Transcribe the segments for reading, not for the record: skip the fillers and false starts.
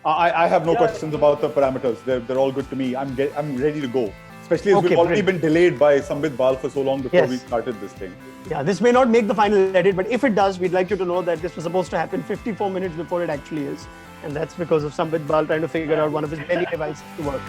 I have no questions about the parameters. They're all good to me. I'm ready to go. Especially as we've already been delayed by Sambit Bal for so long before we started this thing. Yeah, this may not make the final edit, but if it does, we'd like you to know that this was supposed to happen 54 minutes before it actually is. And that's because of Sambit Bal trying to figure out one of his many devices to work.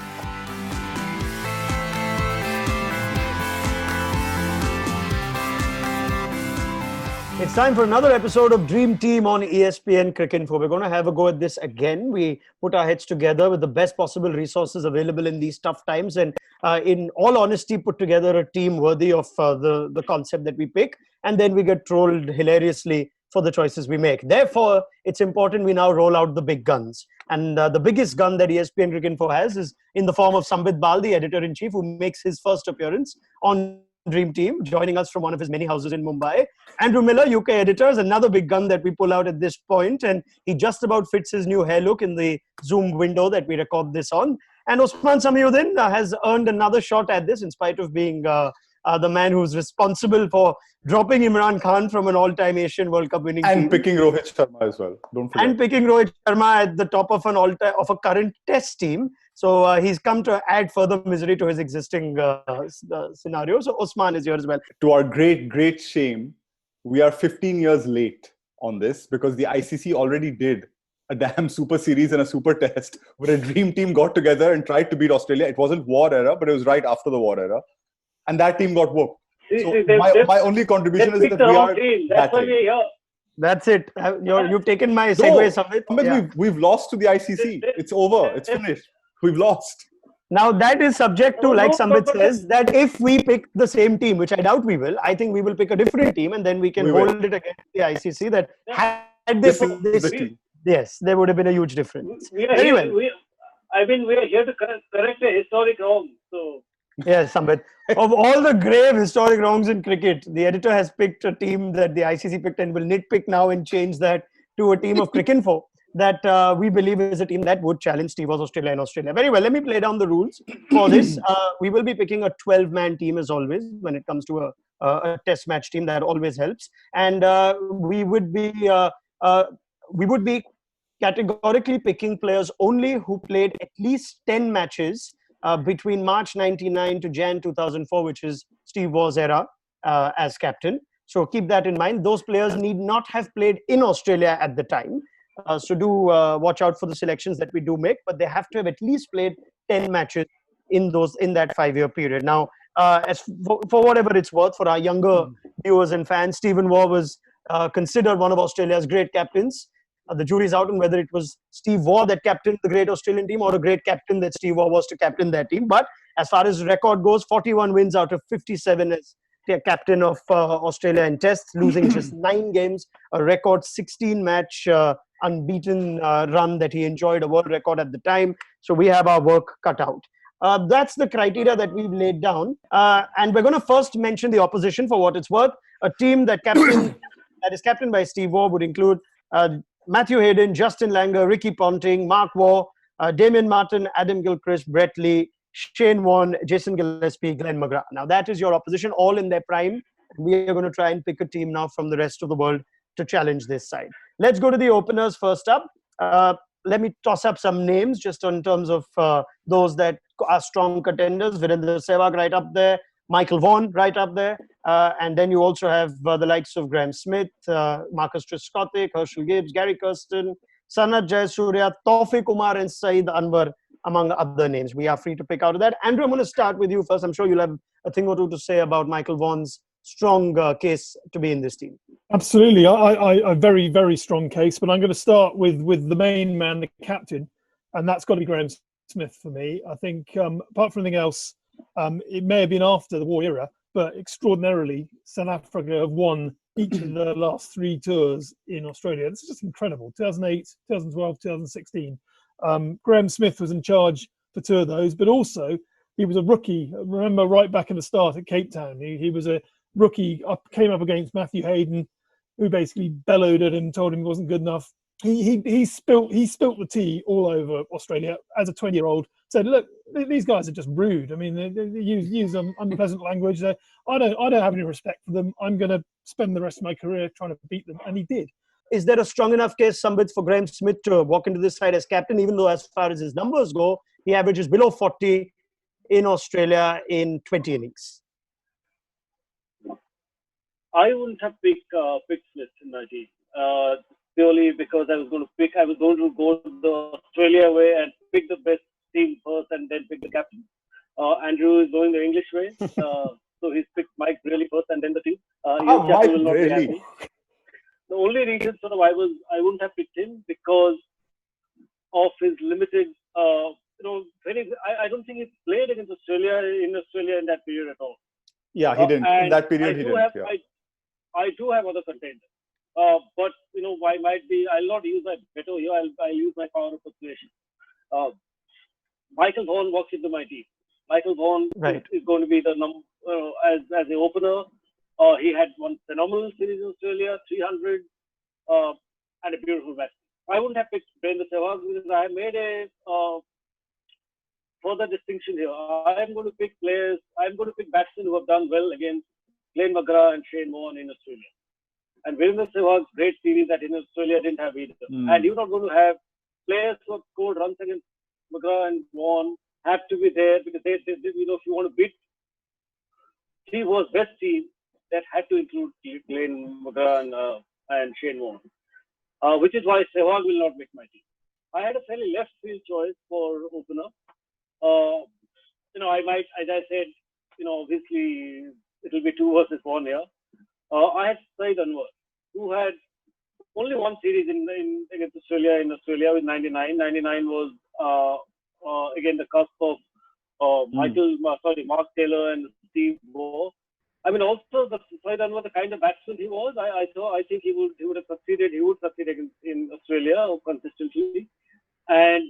It's time for another episode of Dream Team on ESPN Cricinfo. We're going to have a go at this again. We put our heads together with the best possible resources available in these tough times, and in all honesty, put together a team worthy of the concept that we pick, and then we get trolled hilariously for the choices we make. Therefore, it's important we now roll out the big guns. And the biggest gun that ESPN Cricinfo has is in the form of Sambit Bal, the editor-in-chief, who makes his first appearance on Dream Team, joining us from one of his many houses in Mumbai. Andrew Miller, UK editor, is another big gun that we pull out at this point, and he just about fits his new hair look in the Zoom window that we record this on. And Osman Samiuddin has earned another shot at this in spite of being the man who's responsible for dropping Imran Khan from an all-time Asian World Cup winning team. And picking Rohit Sharma as well. Don't forget. And picking Rohit Sharma at the top of a current test team. So he's come to add further misery to his existing scenario. So Osman is here as well. To our great shame, we are 15 years late on this because the ICC already did a damn super series and a super test where a dream team got together and tried to beat Australia. It wasn't war era, but it was right after the war era. And that team got whooped. So my only contribution is that we are That's why we're here. That's it. You've taken my segue, Sambit. Yeah. We've lost to the ICC. It's over. It's finished. We've lost. Now that is subject to, like Sambit says, that if we pick the same team, which I doubt we will, I think we will pick a different team and then we can hold it against the ICC that had this team. Yes, there would have been a huge difference. We are here to correct a historic wrong. So. Yes, Sambit. Of all the grave historic wrongs in cricket, the editor has picked a team that the ICC picked and will nitpick now and change that to a team of Cricinfo that we believe is a team that would challenge Steve Waugh's Australia in Australia. Very well, let me play down the rules for this. We will be picking a 12-man team as always when it comes to a test match team. That always helps. And we would be categorically picking players only who played at least 10 matches between March 99 to Jan 2004, which is Steve Waugh's era as captain. So keep that in mind. Those players need not have played in Australia at the time. So do watch out for the selections that we do make, but they have to have at least played 10 matches in that 5-year period. Now, as for whatever it's worth, for our younger viewers and fans, Stephen Waugh was considered one of Australia's great captains. The jury's out on whether it was Steve Waugh that captained the great Australian team or a great captain that Steve Waugh was to captain that team. But as far as record goes, 41 wins out of 57 as the captain of Australia in tests, losing just 9 games, a record 16-match unbeaten run that he enjoyed, a world record at the time. So we have our work cut out. That's the criteria that we've laid down. And we're going to first mention the opposition for what it's worth. A team that is captained by Steve Waugh would include Matthew Hayden, Justin Langer, Ricky Ponting, Mark Waugh, Damien Martin, Adam Gilchrist, Brett Lee, Shane Warne, Jason Gillespie, Glenn McGrath. Now that is your opposition, all in their prime. We are going to try and pick a team now from the rest of the world to challenge this side. Let's go to the openers first up. Let me toss up some names just in terms of those that are strong contenders. Virendra Sehwag right up there. Michael Vaughan right up there. And then you also have the likes of Graham Smith, Marcus Trescothick, Herschel Gibbs, Gary Kirsten, Sanat Jayasuriya, Taufiq Umar and Saeed Anwar, among other names. We are free to pick out of that. Andrew, I'm going to start with you first. I'm sure you'll have a thing or two to say about Michael Vaughan's strong case to be in this team. Absolutely. A very, very strong case. But I'm going to start with the main man, the captain, and that's got to be Graham Smith for me. I think apart from anything else, it may have been after the war era, but extraordinarily, South Africa have won each of the last 3 tours in Australia. This is just incredible. 2008, 2012, 2016. Graham Smith was in charge for 2 of those, but also he was a rookie. Remember, right back in the start at Cape Town, he was a rookie, came up against Matthew Hayden, who basically bellowed at him, told him he wasn't good enough. He spilt the tea all over Australia as a 20-year-old. Said, look, these guys are just rude. I mean, they use unpleasant language. I don't have any respect for them. I'm going to spend the rest of my career trying to beat them, and he did. is there a strong enough case, Sambit, for Graeme Smith to walk into this side as captain, even though as far as his numbers go, he averages below 40 in Australia in 20 innings? I wouldn't have picked Smith in my team purely because I was going to go the Australia way and pick the best team first and then pick the captain. Andrew is going the English way, so he's picked Mike really first and then the team. Mike will not be really? happy. The only reason I wouldn't have picked him because of his limited, I don't think he played against Australia in that period at all. Yeah, he didn't. In that period, he didn't. I do have other contenders. But why might be? I'll not use my veto here. I'll use my power of persuasion. Michael Vaughan walks into my team. Michael Vaughan is going to be the as the opener. He had one phenomenal series in Australia, 300, and a beautiful match. I wouldn't have picked Brandon Sehwag because I made a further distinction here. I'm going to pick batsmen who have done well against Glenn McGrath and Shane Warne in Australia. And Virendra Sehwag's great series that in Australia didn't have either. And you're not going to have players who have scored runs against McGrath and Warne have to be there because they if you want to beat Steve Waugh's best team, that had to include Glenn McGrath and Shane Warne. Which is why Sehwag will not make my team. I had a fairly left field choice for opener. I might, as I said, obviously it will be 2 versus 1 here. I had Saeed Anwar, who had only one series against Australia with 99. 99 was again the cusp of Mark Taylor and Steve Waugh. I mean, also the Saeed Anwar, the kind of batsman he was, I think he would have succeeded. He would succeed in Australia consistently, and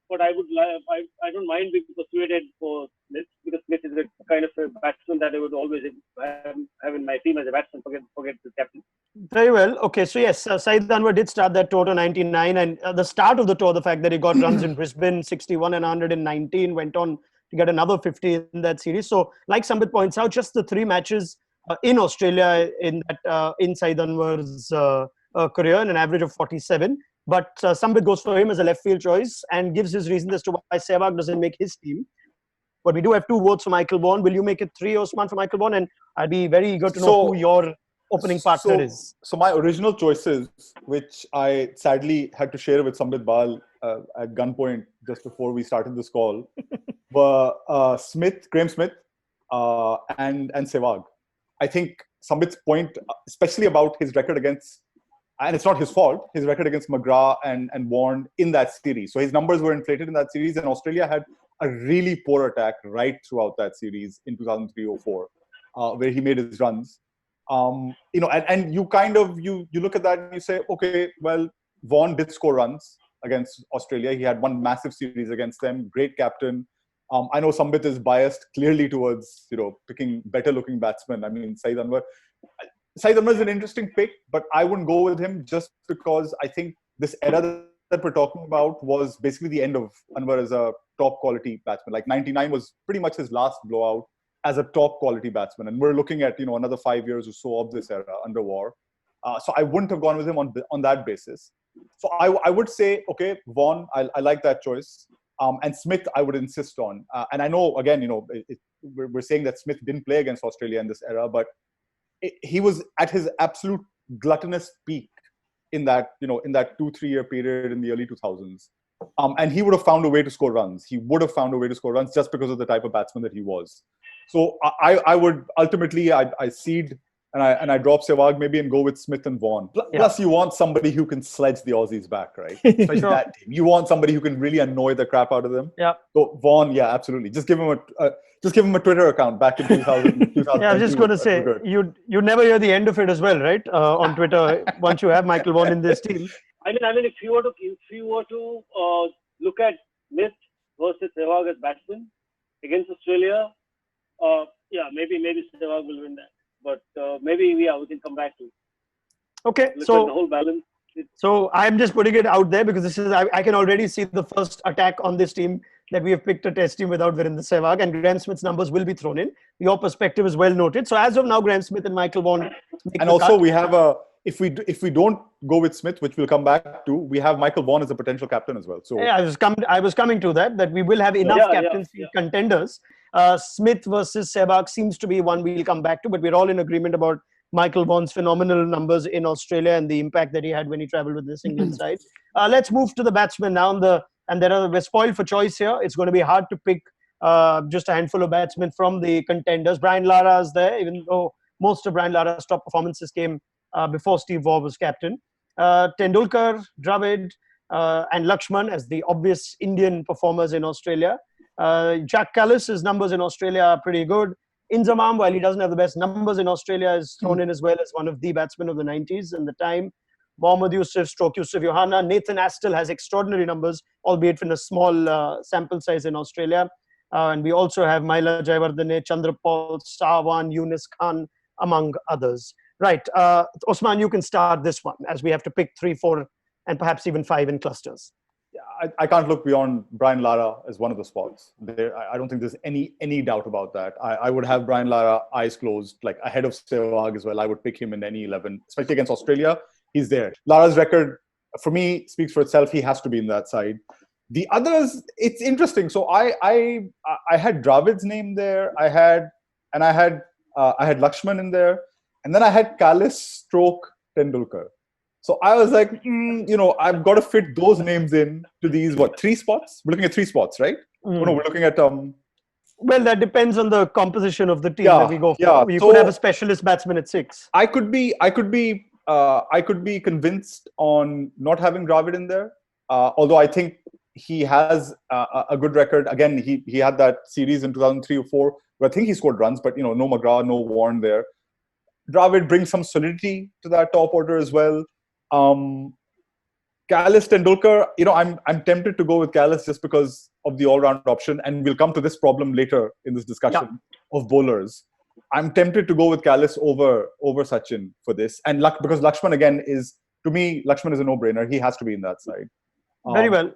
but I don't mind being persuaded for Smith because Smith is a kind of a batsman that I would always have in my team as a batsman. Forget the captain. Very well. Okay, so yes, Saeed Anwar did start that tour to 99, and the start of the tour, the fact that he got runs in Brisbane, 61 and 119, went on to get another 50 in that series. So, like Sambit points out, just the 3 matches in Australia in Saeed Anwar's career, and an average of 47. But Sambit goes for him as a left field choice and gives his reasons as to why Sehwag doesn't make his team. But we do have 2 votes for Michael Vaughan. Will you make it 3, Osman, for Michael Vaughan? And I'd be very eager to know who your opening partner is. So my original choices, which I sadly had to share with Sambit Bal at gunpoint just before we started this call, were Graeme Smith, and Sehwag. I think Sambit's point, especially about his record against, and it's not his fault, his record against McGrath and Warne in that series. So his numbers were inflated in that series, and Australia had a really poor attack right throughout that series in 2003-04, where he made his runs. And you kind of you look at that and you say, okay, well, Vaughan did score runs against Australia. He had one massive series against them. Great captain. I know Sambit is biased clearly towards picking better looking batsmen. I mean, Saeed Anwar is an interesting pick, but I wouldn't go with him just because I think this era that we're talking about was basically the end of Anwar as a top quality batsman. Like 99 was pretty much his last blowout as a top quality batsman, and we're looking at another 5 years or so of this era under Waugh. So I wouldn't have gone with him on that basis. So I would say, okay, Vaughan, I like that choice. And Smith, I would insist on. And I know, again, we're saying that Smith didn't play against Australia in this era, but he was at his absolute gluttonous peak in that 2-3 year period in the early 2000s. And he would have found a way to score runs. He would have found a way to score runs just because of the type of batsman that he was. So I would ultimately, I cede and I drop Sehwag maybe and go with Smith and Vaughan. Plus, you want somebody who can sledge the Aussies back, right? Especially that team. You want somebody who can really annoy the crap out of them. Yeah. So Vaughan, yeah, absolutely. Just give him a Twitter account back in 2000. Yeah, I was just going to say you never hear the end of it as well, right? On Twitter, once you have Michael Vaughan in this team. I mean, if you were to look at Smith versus Sehwag as batsmen against Australia, maybe Sehwag will win that. But maybe we can come back to it. Okay, so the whole balance. So I'm just putting it out there because this is I can already see the first attack on this team that we have picked a test team without Virendra Sehwag, and Graeme Smith's numbers will be thrown in. Your perspective is well noted. So as of now, Graeme Smith and Michael Vaughan. And also we have if we don't go with Smith, which we'll come back to, we have Michael Vaughan as a potential captain as well. So Yeah, I was coming to that we will have enough captaincy contenders. Smith versus Sehwag seems to be one we'll come back to, but we're all in agreement about Michael Vaughan's phenomenal numbers in Australia and the impact that he had when he travelled with this England side. Let's move to the batsmen now. We're spoiled for choice here. It's going to be hard to pick just a handful of batsmen from the contenders. Brian Lara is there, even though most of Brian Lara's top performances came before Steve Waugh was captain. Tendulkar, Dravid, and Lakshman as the obvious Indian performers in Australia. Jack Callis's numbers in Australia are pretty good. Inzamam, while he doesn't have the best numbers in Australia, is thrown in as well as one of the batsmen of the 90s and the time. Mohammad Yusuf, Yusuf Yohana. Nathan Astle has extraordinary numbers, albeit in a small sample size in Australia. And we also have Maila Jayawardene, Chandrapal, Sawan, Yunus Khan, among others. Right. Osman, you can start this one, as we have to pick 3, 4, and perhaps even 5 in clusters. I can't look beyond Brian Lara as one of the spots. I don't think there's any doubt about that. I would have Brian Lara eyes closed, like ahead of Sehwag as well. I would pick him in any 11, especially against Australia. He's there. Lara's record, for me, speaks for itself. He has to be in that side. The others, it's interesting. So I had Dravid's name there. I had Lakshman in there, and then I had Kallis / Tendulkar. So I was like, I've got to fit those names in to these 3 spots. We're looking at 3 spots, right? Oh, no, we're looking at Well, that depends on the composition of the team that we go for. Yeah. You could have a specialist batsman at 6. I could be convinced on not having Dravid in there. Although I think he has a good record. Again, he had that series in 2003 or 4 where I think he scored runs, but no McGrath, no Warren there. Dravid brings some solidity to that top order as well. Kallis, Tendulkar, I'm tempted to go with Kallis just because of the all-round option, and we'll come to this problem later in this discussion of bowlers. I'm tempted to go with Kallis over Sachin for this, and because Lakshman again to me, Lakshman is a no-brainer. He has to be in that side. Very well.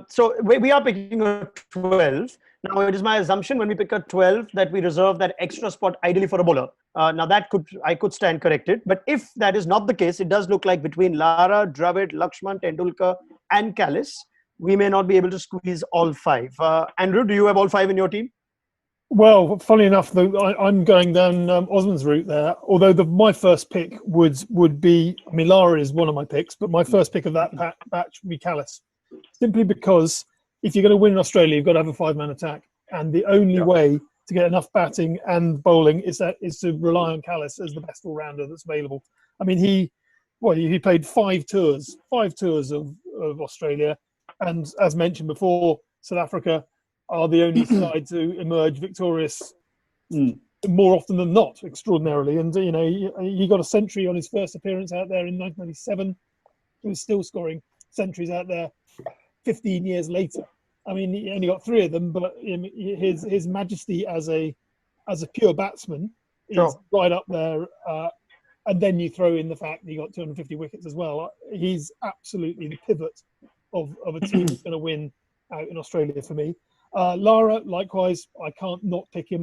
So we are picking a 12. Now, it is my assumption when we pick a 12 that we reserve that extra spot ideally for a bowler. Now, I could stand corrected. But if that is not the case, it does look like between Lara, Dravid, Lakshman, Tendulkar and Kallis, we may not be able to squeeze all 5. Andrew, do you have all 5 in your team? Well, funny enough, I'm going down Osman's route there. Although my first pick would be, Lara is one of my picks, but my first pick of that batch would be Kallis. Simply because if you're going to win in Australia, you've got to have a 5-man attack. And the only way to get enough batting and bowling is to rely on Kallis as the best all-rounder that's available. He played 5 tours of Australia. And as mentioned before, South Africa are the only side to emerge victorious more often than not, extraordinarily. And, he got a century on his first appearance out there in 1997. He was still scoring centuries out there 15 years later. He only got 3 of them, but his majesty as a pure batsman is right up there. And then you throw in the fact that he got 250 wickets as well. He's absolutely the pivot of a team that's going to win out in Australia for me. Lara, likewise, I can't not pick him.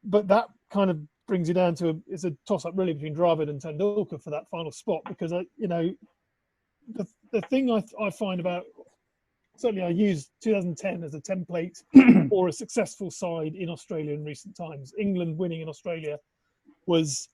But that kind of brings you down to it's a toss-up really between Dravid and Tendulkar for that final spot, because the thing I find about, certainly I use 2010 as a template for a successful side in Australia in recent times. England winning in Australia was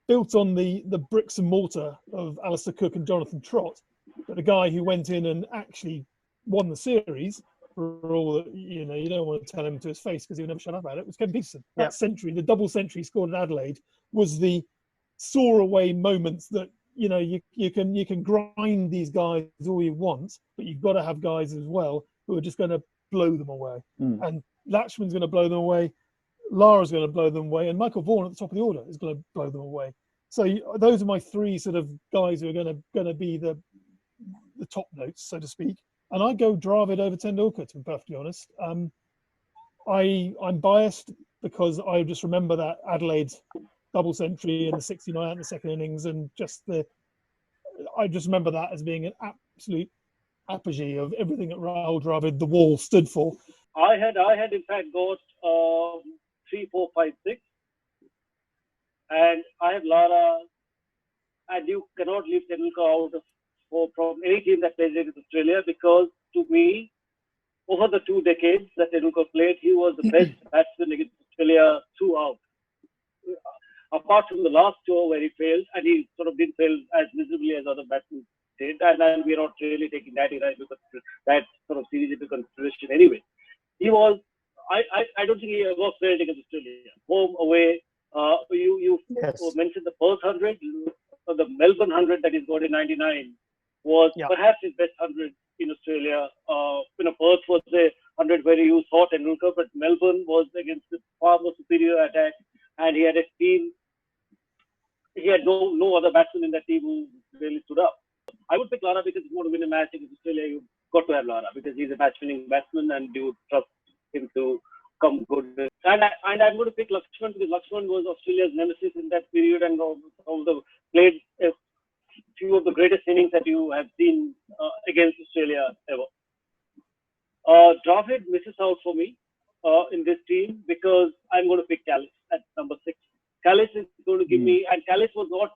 built on the bricks and mortar of Alistair Cook and Jonathan Trott, but the guy who went in and actually won the series, for all that, you don't want to tell him to his face because he'll never shut up about it, was Kevin Peterson. That century, the double century scored at Adelaide, was the soar away moments that you can grind these guys all you want, but you've got to have guys as well who are just going to blow them away. And Lakshman's going to blow them away, Lara's going to blow them away, and Michael Vaughan at the top of the order is going to blow them away. So those are my 3 sort of guys who are going to be the top notes, so to speak. And I go Dravid over Tendulkar, to be perfectly honest. I'm biased because I just remember that Adelaide double century and the 69 in the second innings, and I just remember that as being an absolute apogee of everything that Rahul Dravid, the wall, stood for. I had in fact got 3, 4, 5, 6, and I have Lara, and you cannot leave Tendulkar out from any team that plays against Australia, because to me, over the 2 decades that Tendulkar played, he was the best batsman against Australia throughout. Apart from the last tour where he failed, and he sort of didn't fail as miserably as other batsmen did, and then we're not really taking that that sort of series into consideration anyway. He was, I don't think he ever failed against Australia. Home, away. You Yes. mentioned the Perth 100, the Melbourne 100 that he's got in '99 was perhaps his best 100 in Australia. Perth was a 100 where you saw Tendulkar, but Melbourne was against a far more superior attack, and he had a team. He had no other batsman in that team who really stood up. I would pick Lara because if you want to win a match against Australia, you've got to have Lara because he's a match-winning batsman and you would trust him to come good. And I'm going to pick Lakshman because Lakshman was Australia's nemesis in that period and played a few of the greatest innings that you have seen against Australia ever. Dravid misses out for me in this team because I'm going to pick Kallis at number 6. Kallis is going to give me, and Kallis was not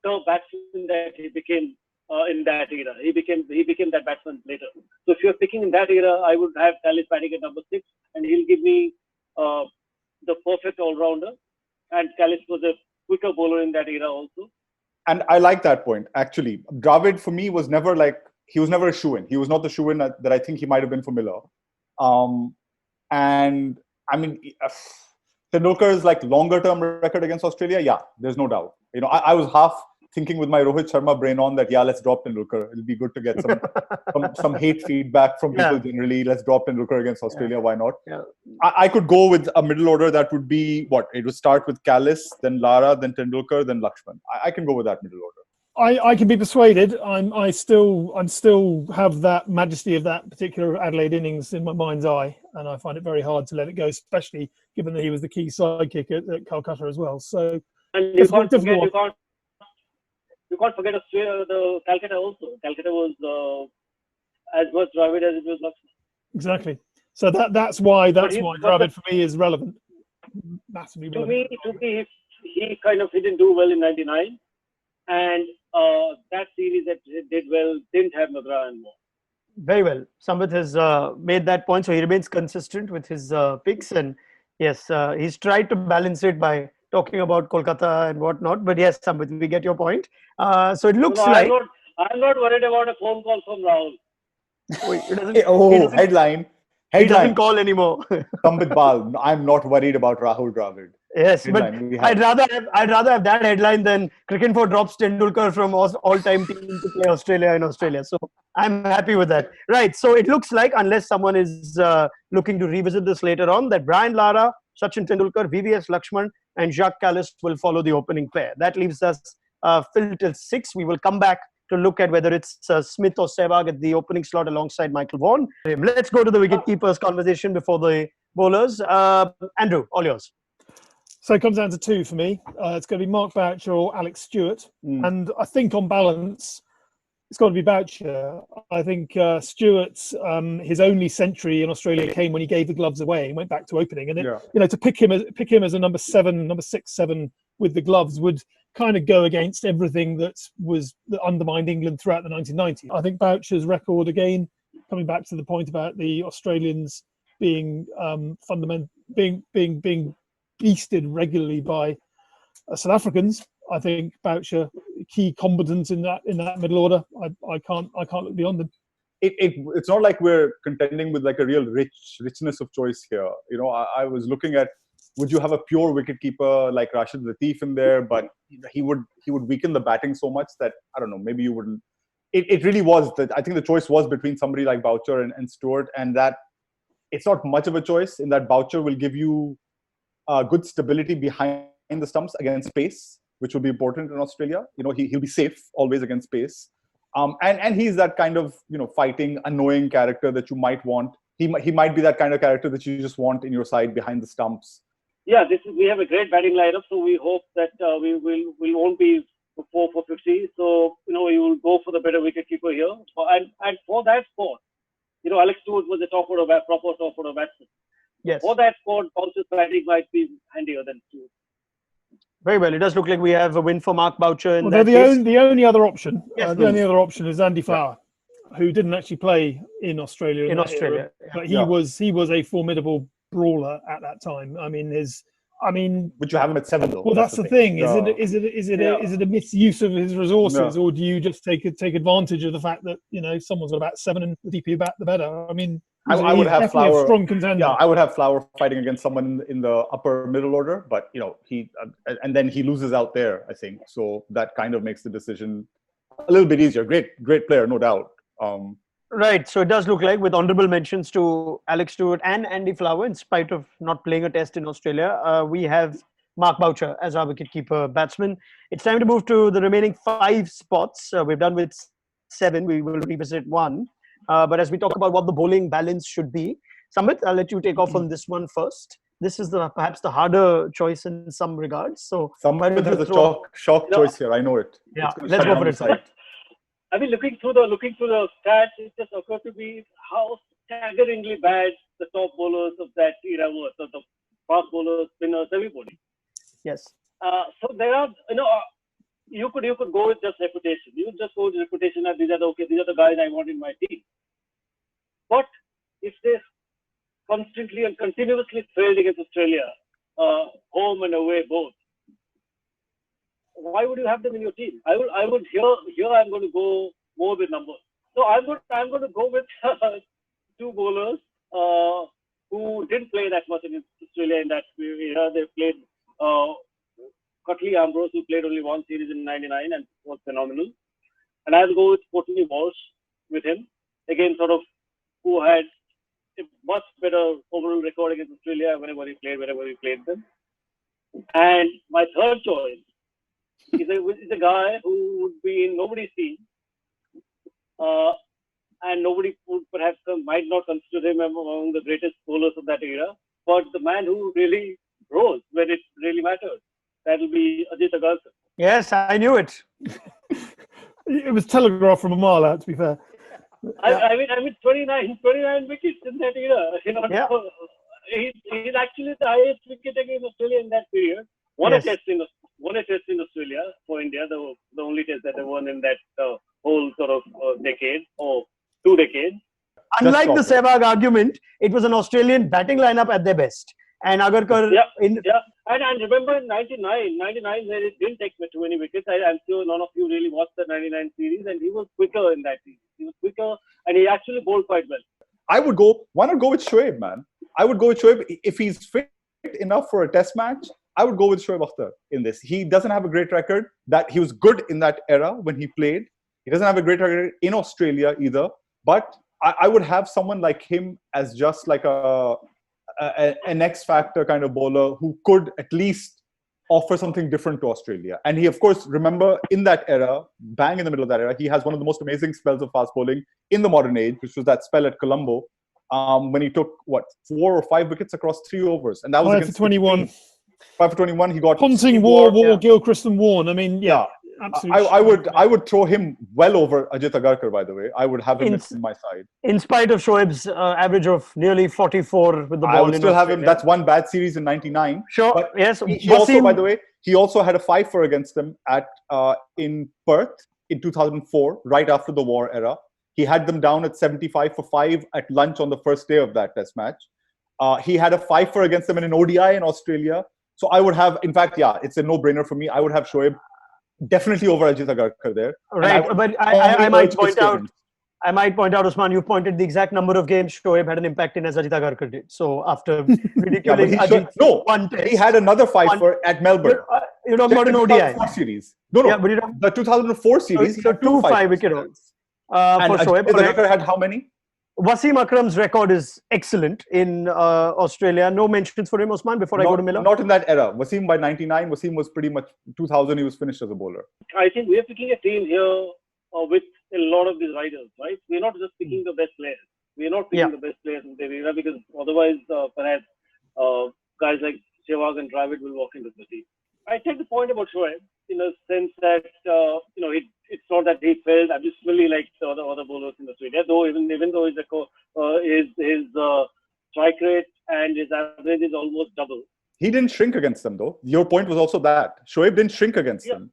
the batsman that he became in that era. He became that batsman later. So if you're picking in that era, I would have Kallis batting at number 6, and he'll give me the perfect all-rounder. And Kallis was a quicker bowler in that era also. And I like that point, actually. Dravid, for me, was never he was never a shoo-in. He was not the shoo-in that I think he might have been for Miller. And, I mean, Tendulkar's longer-term record against Australia, yeah, there's no doubt. I was half thinking with my Rohit Sharma brain on that, let's drop Tendulkar. It'll be good to get some hate feedback from people generally. Let's drop Tendulkar against Australia. Why not? Yeah. I could go with a middle order that would be what? It would start with Kallis, then Lara, then Tendulkar, then Lakshman. I can go with that middle order. I can be persuaded. I still have that majesty of that particular Adelaide innings in my mind's eye, and I find it very hard to let it go, especially given that he was the key sidekick at Calcutta as well. So, and you can't forget Australia, the Calcutta also. Calcutta was as much Dravid as it was Lakshman. Exactly. So that's why Dravid for me is relevant. Massively relevant. To me, he didn't do well in '99, and that series that did well didn't have Nadra and Waugh. Very well. Sambit has made that point, so he remains consistent with his picks, and yes, he's tried to balance it by talking about Kolkata and whatnot. But yes, Sambit, we get your point. So it looks like I'm not worried about a phone call from Rahul. Headline. He doesn't call anymore. Sambit Bal. I'm not worried about Rahul Dravid. Yes, Headline, but I'd rather have that headline than Cricinfo drops Tendulkar from all-time team to play Australia in Australia. So I'm happy with that. Right. So it looks like, unless someone is looking to revisit this later on, that Brian Lara, Sachin Tendulkar, VVS Lakshman, and Jacques Kallis will follow the opening pair. That leaves us filled till 6. We will come back to look at whether it's Smith or Sehwag at the opening slot alongside Michael Vaughan. Let's go to the wicket-keepers conversation before the bowlers. Andrew, all yours. So it comes down to 2 for me. It's going to be Mark Boucher or Alex Stewart. And I think on balance, it's got to be Boucher. I think Stewart's his only century in Australia came when he gave the gloves away and went back to opening. And to pick him as a number 6, 7 with the gloves would kind of go against everything that undermined England throughout the 1990s. I think Boucher's record, again, coming back to the point about the Australians being being beasted regularly by South Africans. I think Boucher, key combatants in that middle order. I can't look beyond them. It's not like we're contending with a real richness of choice here. I was looking at, would you have a pure wicketkeeper like Rashid Latif in there? But he would weaken the batting so much that I don't know. Maybe you wouldn't. It really was that. I think the choice was between somebody like Boucher and Stewart, and that it's not much of a choice in that Boucher will give you good stability behind the stumps against pace, which will be important in Australia. He'll be safe always against pace. And he's that kind of fighting, annoying character that you might want. He might be that kind of character that you just want in your side behind the stumps. Yeah, we have a great batting lineup, so we hope that we won't be 4 for 50. So we will go for the better wicketkeeper here. And for that spot, Alex Stewart was a proper top order batsman. Yes. For that spot, Boucher's batting might be handier than Stewart. Very well. It does look like we have a win for Mark Boucher in Although that case. the only other option, Yes, the only please. other option is Andy Flower, who didn't actually play in Australia In that Australia, era, yeah. but he was a formidable brawler at that time. Would you have him at 7 though? Well, that's the thing. Is Yeah. it a misuse of his resources, No. or do you just take advantage of the fact that someone's got about 7 and the deeper you bat, the better? I mean, I would he's have definitely Flower. a strong contender. Yeah, I would have Flower fighting against someone in the upper middle order, but he and then he loses out there, I think. So that kind of makes the decision a little bit easier. Great player, no doubt. Right. So it does look like, with honourable mentions to Alex Stewart and Andy Flower, in spite of not playing a test in Australia, we have Mark Boucher as our wicketkeeper batsman. It's time to move to the remaining 5 spots. We've done with 7. We will revisit 1. But as we talk about what the bowling balance should be, Sambit, I'll let you take off on this one first. This is perhaps the harder choice in some regards. So Sambit has a shock choice here. I know it. Yeah, let's go for it. I mean, looking through the stats, it just occurred to me how staggeringly bad the top bowlers of that era were. So the fast bowlers, spinners, everybody. Yes. So there are, you could go with just reputation. You just go with reputation that these are the guys I want in my team. But if they constantly and continuously failed against Australia, home and away both, why would you have them in your team? I would here I'm going to go more with numbers. So I'm going to go with 2 bowlers who didn't play that much against Australia in that era. They played Cutley Ambrose, who played only 1 series in '99 and was phenomenal. And I'll go with Courtney Walsh with him. Again, sort of, who had a much better overall record against Australia wherever he played them. And my third choice is a guy who would be in nobody's team. And nobody would perhaps might not consider him among the greatest bowlers of that era. But the man who really rose when it really mattered, that will be Ajit Agarkar. Yes, I knew it. It was telegraphed from a mile out, to be fair. I mean, 29 wickets in that era. Yeah. He's actually the highest wicket against Australia in that period. Won a test in Australia for India, the only test that they won in that whole sort of decade or 2 decades. Unlike the Sehwag argument, it was an Australian batting lineup at their best. And Agarkar... And remember in 99, where it didn't take too many wickets. I'm sure none of you really watched the 99 series, and he was quicker in that series. He was quicker, and he actually bowled quite well. Why not go with Shoaib, man? I would go with Shoaib. If he's fit enough for a test match, I would go with Shoaib Akhtar in this. He doesn't have a great record. That he was good in that era when he played. He doesn't have a great record in Australia either. But I would have someone like him as just like an X-factor kind of bowler who could at least offer something different to Australia. And he, of course, remember in that era, bang in the middle of that era, he has one of the most amazing spells of fast bowling in the modern age, which was that spell at Colombo, when he took 4 or 5 wickets across 3 overs, and that was 5 against for 21. 5 for 21. He got Ponting, Waugh, Gilchrist, and Warne. I mean, absolutely. I would throw him well over Ajit Agarkar. By the way, I would have him in my side. In spite of Shoaib's average of nearly 44 with the ball, I would still have him. That's one bad series in '99. Sure. But yes. He also, by the way, he also had a 5-for against them in Perth in 2004, right after the war era. He had them down at 75 for 5 at lunch on the first day of that test match. He had a 5-for against them in an ODI in Australia. So I would have, in fact, it's a no-brainer for me. I would have Shoaib definitely over Ajit Agarkar there. Right, but I might point out, Osman, you pointed the exact number of games Shoaib had an impact in as Ajit Agarkar did. So after ridiculing one test, he had another 5-for at Melbourne. You're talking about an ODI series. No, the 2004 series. So 2 5-wicket hauls for Shoaib. Ajit Agarkar had how many? Wasim Akram's record is excellent in Australia. No mentions for him, Osman, before I go to Miller? Not in that era. Wasim by 99, Wasim was pretty much 2000, he was finished as a bowler. I think we are picking a team here with a lot of these riders, right? We're not just picking the best players. We're not picking the best players in the era because otherwise, perhaps guys like Sehwag and Dravid will walk into the team. I take the point about Shoaib in a sense that, it's not that he failed abysmally like the other bowlers in Australia, though even though his strike rate and his average is almost double. He didn't shrink against them, though. Your point was also that Shoaib didn't shrink against them.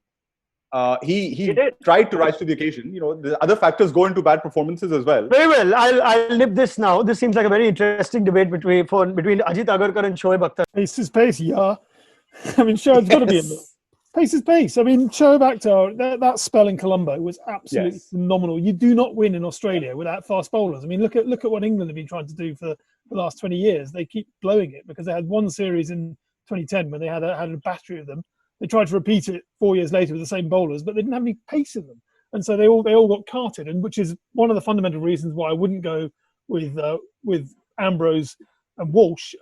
He did. tried to rise to the occasion. The other factors go into bad performances as well. Very well. I'll nip this now. This seems like a very interesting debate between Ajit Agarkar and Shoaib Akhtar. Pace is pace, yeah. I mean, Shoaib's got to be in there. Pace is pace. I mean, Shoaib Akhtar, that spell in Colombo was absolutely phenomenal. You do not win in Australia without fast bowlers. I mean, look at what England have been trying to do for the last 20 years. They keep blowing it because they had one series in 2010 when they had a battery of them. They tried to repeat it 4 years later with the same bowlers, but they didn't have any pace in them, and so they all got carted. And which is one of the fundamental reasons why I wouldn't go with Ambrose and Walsh.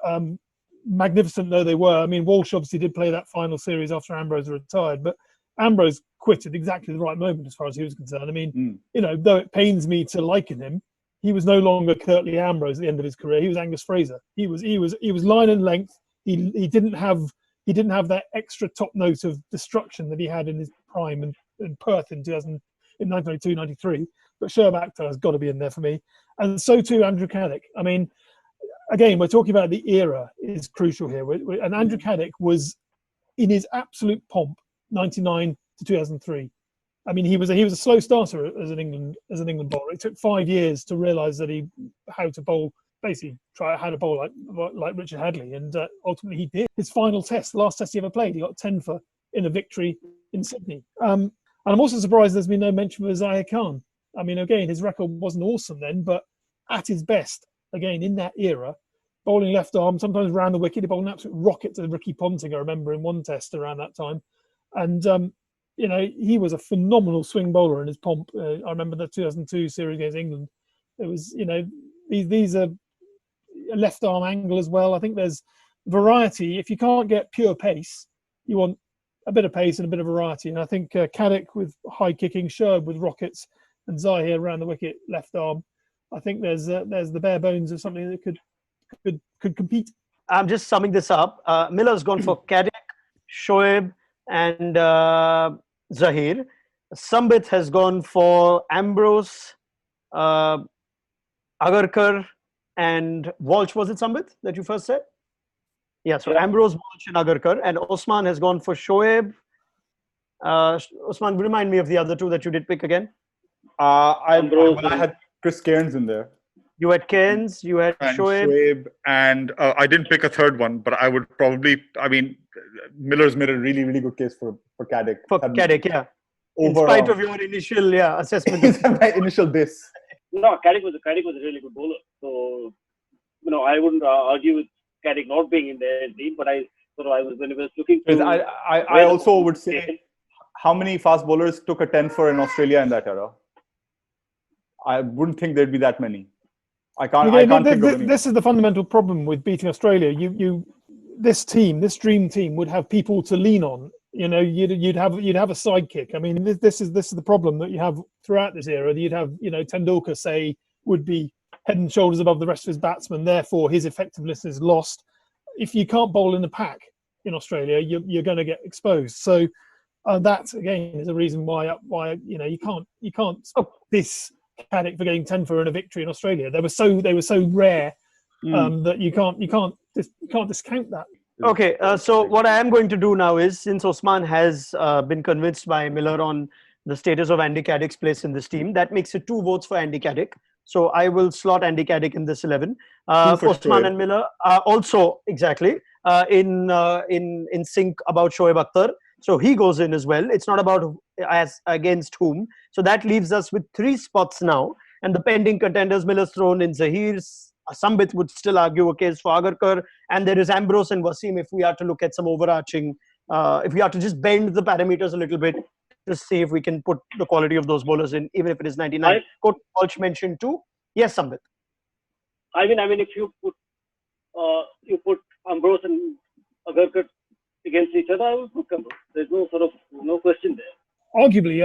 Magnificent though they were, I mean, Walsh obviously did play that final series after Ambrose retired, but Ambrose quit at exactly the right moment as far as he was concerned. I mean, though it pains me to liken him, he was no longer Curtly Ambrose at the end of his career. He was Angus Fraser. He was line and length. He didn't have that extra top note of destruction that he had in his prime in Perth in 1992, 93. But Shoaib Akhtar has got to be in there for me, and so too Andrew Caddick. I mean, again, we're talking about the era is crucial here. And Andrew Caddick was in his absolute pomp, 99 to 2003. I mean, he was a slow starter as an England bowler. It took 5 years to realise that how to bowl, basically how to bowl like Richard Hadley, and ultimately he did. His final test, the last test he ever played, he got 10 for in a victory in Sydney. And I'm also surprised there's been no mention of Zahir Khan. I mean, again, his record wasn't awesome then, but at his best, again, in that era, bowling left arm, sometimes round the wicket, he bowled an absolute rocket to Ricky Ponting, I remember, in one test around that time. And, he was a phenomenal swing bowler in his pomp. I remember the 2002 series against England. It was, these are a left arm angle as well. I think there's variety. If you can't get pure pace, you want a bit of pace and a bit of variety. And I think Caddick with high kicking, Shoaib with rockets, and Zahir around the wicket, left arm. I think there's the bare bones of something that could compete. I'm just summing this up. Miller's gone for Caddick, Shoaib, and Zahir. Sambit has gone for Ambrose, Agarkar, and Walsh. Was it Sambit that you first said? Yeah, so Ambrose, Walsh, and Agarkar. And Osman has gone for Shoaib. Osman, remind me of the other two that you did pick again. I had Chris Cairns in there. You had Cairns, you had Shoaib. And I didn't pick a third one, but I would probably, Miller's made a really, really good case for Caddick. For Caddick, yeah. In Overall. spite of your initial assessment. My initial diss. No, Caddick was a really good bowler. So, I wouldn't argue with Caddick not being in their team, but when I was looking through... I also would say, how many fast bowlers took a 10 for in Australia in that era? I wouldn't think there'd be that many. I can't think of any. This is the fundamental problem with beating Australia. This dream team would have people to lean on. You'd have a sidekick. I mean, this is the problem that you have throughout this era. You'd have Tendulkar say would be head and shoulders above the rest of his batsmen. Therefore, his effectiveness is lost. If you can't bowl in the pack in Australia, you're going to get exposed. So that again is a reason why you can't stop this Caddick for getting 10 for in a victory in Australia. They were so rare that you can't discount that. Okay, so what I am going to do now is, since Osman has been convinced by Miller on the status of Andy Caddick's place in this team, that makes it 2 votes for Andy Caddick. So I will slot Andy Caddick in this 11. Osman and Miller are also exactly in sync about Shoaib Akhtar. So he goes in as well. It's not about as against whom. So that leaves us with 3 spots now. And the pending contenders, Miller's thrown in Zahir. Sambit would still argue a case for Agarkar. And there is Ambrose and Wasim if we are to look at some overarching, if we are to just bend the parameters a little bit to see if we can put the quality of those bowlers in, even if it is 99. Coach Walsh mentioned too. Yes, Sambit. I mean, if you put Ambrose and Agarkar against each other, I would put Ambrose. There's no question there. Arguably,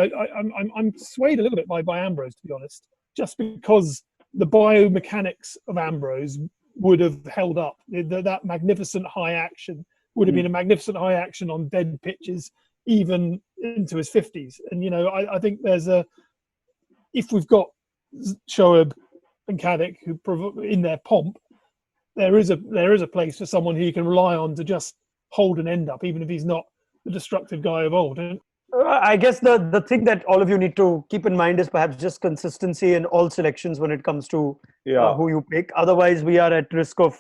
I'm swayed a little bit by Ambrose, to be honest, just because the biomechanics of Ambrose would have held up. That magnificent high action would have been a magnificent high action on dead pitches, even into his 50s. And I think if we've got Shoaib and Caddick who in their pomp, there is a place for someone who you can rely on to just hold an end up, even if he's not the destructive guy of old. I guess the thing that all of you need to keep in mind is perhaps just consistency in all selections when it comes to who you pick. Otherwise, we are at risk of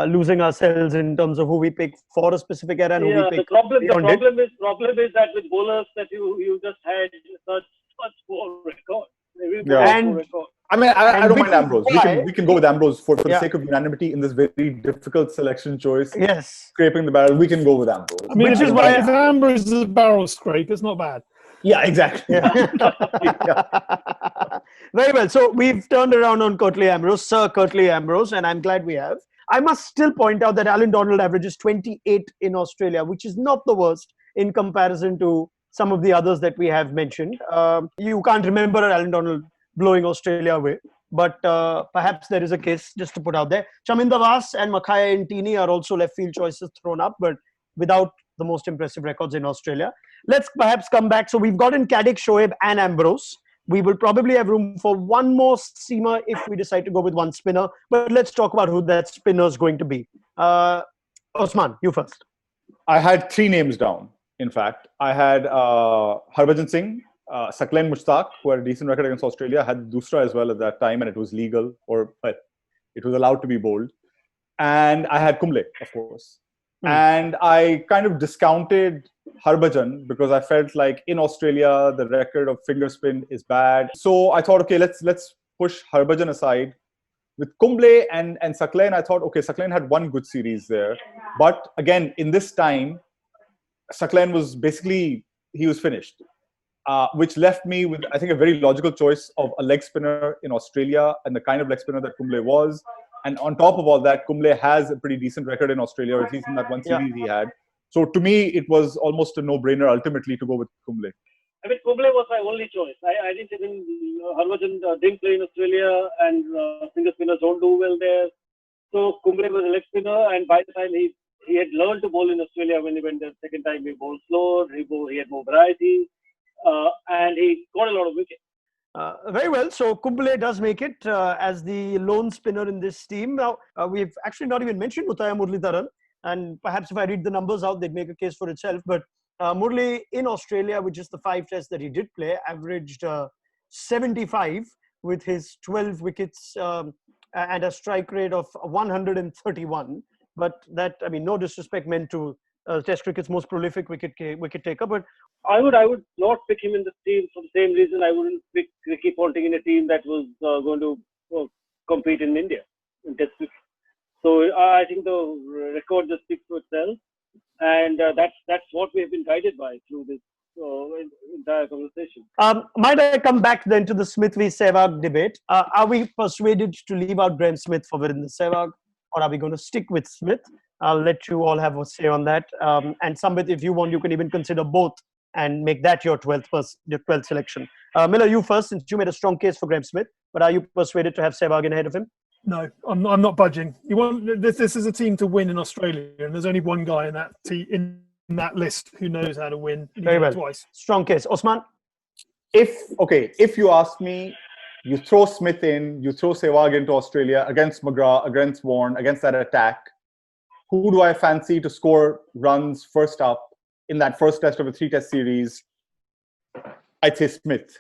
losing ourselves in terms of who we pick for a specific era and who we pick the problem is that with bowlers that you just had such poor record. And I mean, I don't mind Ambrose. Why? We can go with Ambrose for the sake of unanimity in this very difficult selection choice. Yes. Scraping the barrel, we can go with Ambrose. I mean, Which is why if Ambrose is a barrel scrape, it's not bad. Yeah, exactly. Very well. So we've turned around on Curtly Ambrose, Sir Curtly Ambrose, and I'm glad we have. I must still point out that Alan Donald averages 28 in Australia, which is not the worst in comparison to some of the others that we have mentioned. You can't remember Alan Donald blowing Australia away, but perhaps there is a case just to put out there. Chaminda Vaas and Makhaya Intini are also left field choices thrown up, but without the most impressive records in Australia. Let's perhaps come back. So we've got in Caddick, Shoaib and Ambrose. We will probably have room for one more seamer if we decide to go with one spinner. But let's talk about who that spinner is going to be. Osman, you first. I had 3 names down, in fact. I had Harbhajan Singh, Saqlain Mushtaq, who had a decent record against Australia, had Dusra as well at that time, and it was legal, but it was allowed to be bowled. And I had Kumble, of course. And I kind of discounted Harbhajan because I felt like in Australia, the record of finger spin is bad. So I thought, okay, let's push Harbhajan aside. With Kumble and Saqlain, I thought, okay, Saqlain had one good series there. But again, in this time, Saqlain was basically, he was finished. Which left me with, I think, a very logical choice of a leg spinner in Australia and the kind of leg spinner that Kumble was. And on top of all that, Kumble has a pretty decent record in Australia, or at least in that one series he had. So to me, it was almost a no-brainer ultimately to go with Kumble. I mean, Kumble was my only choice. I didn't even, Harbhajan didn't play in Australia, and finger spinners don't do well there. So Kumble was a leg spinner, and by the time he had learned to bowl in Australia, when he went the second time, he bowled slower, he had more variety, and he got a lot of wickets. Very well. So Kumble does make it as the lone spinner in this team. Now, we've actually not even mentioned Muttiah Muralitharan. And perhaps if I read the numbers out, they'd make a case for itself. But Murli in Australia, with just the 5 tests that he did play, averaged 75 with his 12 wickets and a strike rate of 131. But that, I mean, no disrespect meant to Test cricket's most prolific wicket taker. But I would not pick him in the team for the same reason I wouldn't pick Ricky Ponting in a team that was going to compete in India in Test cricket. So I think the record just speaks for itself, and that's what we have been guided by through this entire conversation. Might I come back then to the Smith v Sehwag debate? Are we persuaded to leave out Graham Smith for Virendra Sehwag, or are we going to stick with Smith? I'll let you all have a say on that. And Sambit, if you want, you can even consider both and make that your 12th selection. Miller, you first, since you made a strong case for Graham Smith, but are you persuaded to have Sehwag in ahead of him? No, I'm not budging. You want this is a team to win in Australia, and there's only one guy in that list who knows how to win. Very well. Twice. Strong case. Osman? If you ask me, you throw Smith in, you throw Sehwag into Australia against McGrath, against Warne, against that attack, who do I fancy to score runs first up in that first test of a 3-test series? I'd say Smith.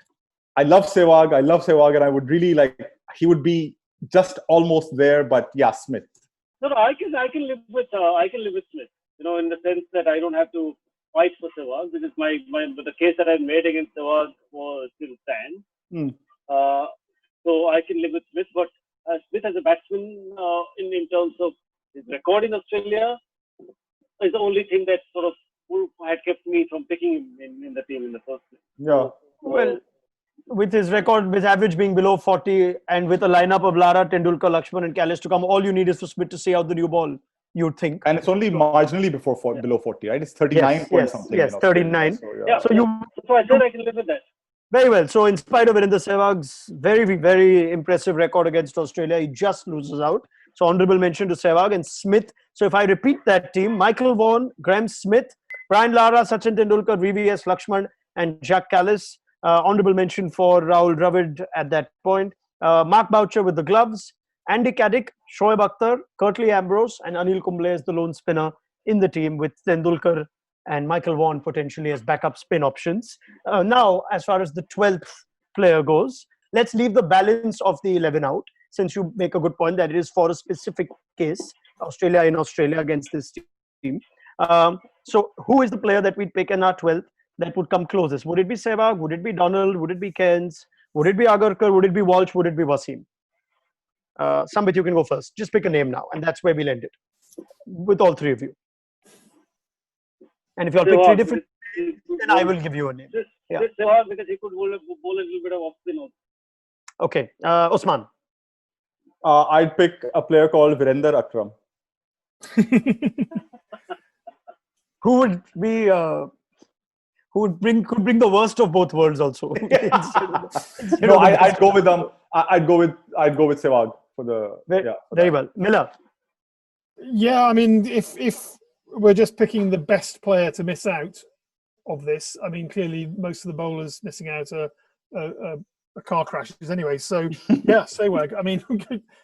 I love Sehwag, and I would really like, he would be just almost there, but yeah, Smith. No, I can live with Smith. You know, in the sense that I don't have to fight for Sehwag, because the case that I made against Sehwag still stands. So I can live with Smith, but Smith as a batsman, in terms of his record in Australia, is the only thing that sort of had kept me from picking him in the team in the first place. Yeah. Well, with his record, with average being below 40, and with a lineup of Lara, Tendulkar, Lakshman, and Kallis to come, all you need is for Smith to see out the new ball, you'd think. And it's only marginally below 40, right? It's 39 point something. Yes, 39. So I said I can live with that. Very well. So in spite of Virendra Sehwag's very, very impressive record against Australia, he just loses out. So honourable mention to Sehwag and Smith. So if I repeat that team, Michael Vaughan, Graham Smith, Brian Lara, Sachin Tendulkar, VVS, Lakshman, and Jack Kallis. Honourable mention for Rahul Dravid at that point. Mark Boucher with the gloves. Andy Caddick, Shoaib Akhtar, Curtly Ambrose, and Anil Kumble as the lone spinner in the team with Tendulkar and Michael Vaughan potentially as backup spin options. Now, as far as the 12th player goes, let's leave the balance of the 11 out, since you make a good point that it is for a specific case, Australia in Australia against this team. So who is the player that we'd pick in our 12th that would come closest? Would it be Sehwag? Would it be Donald? Would it be Cairns? Would it be Agarkar? Would it be Walsh? Would it be Wasim? Sambit, you can go first. Just pick a name now, and that's where we'll end it with all three of you. And if you all pick three different, then I will give you a name. Yeah. Sehwag, because he could bowl a little bit of off spin also. Okay, Osman. I'd pick a player called Virender Akram. Who would be? Could bring the worst of both worlds also. No, I'd go with them. I'd go with Sehwag for the. Very well, Miller. Yeah, I mean, if we're just picking the best player to miss out of this, I mean, clearly most of the bowlers missing out are car crashes anyway. So yeah, Sehwag. I mean,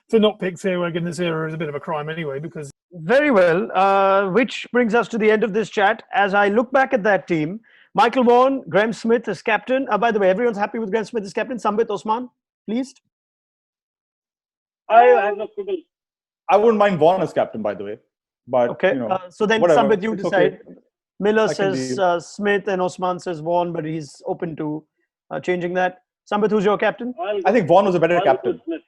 to not pick Sehwag in this era is a bit of a crime anyway, because. Very well, which brings us to the end of this chat. As I look back at that team, Michael Vaughan, Graeme Smith as captain. By the way, everyone's happy with Graeme Smith as captain. Sambit, Osman, pleased? I have no clue. I wouldn't mind Vaughan as captain, by the way. But okay, so then whatever. Sambit, you It's decide. okay. Miller says Smith and Osman says Vaughan, but he's open to changing that. Sambit, who's your captain? I think Vaughan was a better captain. Smith.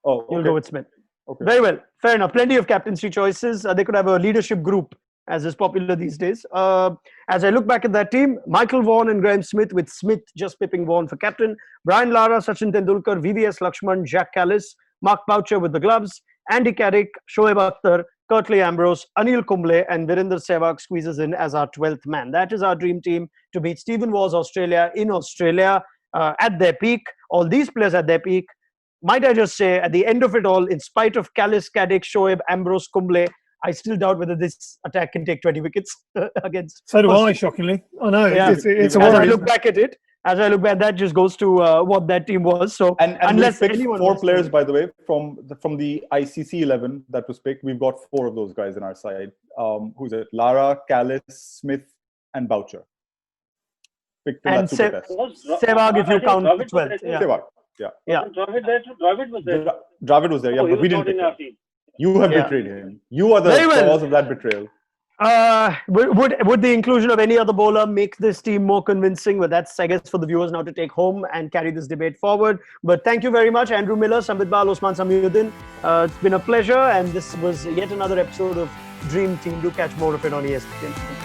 Oh, okay. You'll go with Smith. Okay. Very well. Fair enough. Plenty of captaincy choices. They could have a leadership group, as is popular these days. As I look back at that team, Michael Vaughan and Graeme Smith, with Smith just pipping Vaughan for captain. Brian Lara, Sachin Tendulkar, VVS Lakshman, Jack Callis, Mark Boucher with the gloves, Andy Carrick, Shoaib Akhtar, Curtly Ambrose, Anil Kumble, and Virender Sehwag squeezes in as our 12th man. That is our dream team to beat Stephen Waugh's Australia in Australia at their peak. All these players at their peak. Might I just say, at the end of it all, in spite of Callis, Caddick, Shoaib, Ambrose, Kumble, I still doubt whether this attack can take 20 wickets against. So do I, shockingly. I know. Yeah. It's a As worry. I look back at it, that just goes to what that team was. So And unless we picked anyone 4 wants to- players, by the way, from the ICC 11 that was picked. We've got 4 of those guys in our side. Who's it? Lara, Callis, Smith, and Boucher. Picked in And that super test. Sehwag, if you count the 12th. Yeah. Sehwag. Yeah. Dravid there too? Dravid was there. Dravid was there, yeah, Oh, he but we was didn't not in pick our him. team. You have Yeah. betrayed him. You are the Very well. cause of that betrayal. Would the inclusion of any other bowler make this team more convincing? Well, that's, I guess, for the viewers now to take home and carry this debate forward. But thank you very much, Andrew Miller, Sambit Bal, Osman, Samiuddin. It's been a pleasure, and this was yet another episode of Dream Team. Do catch more of it on ESPN.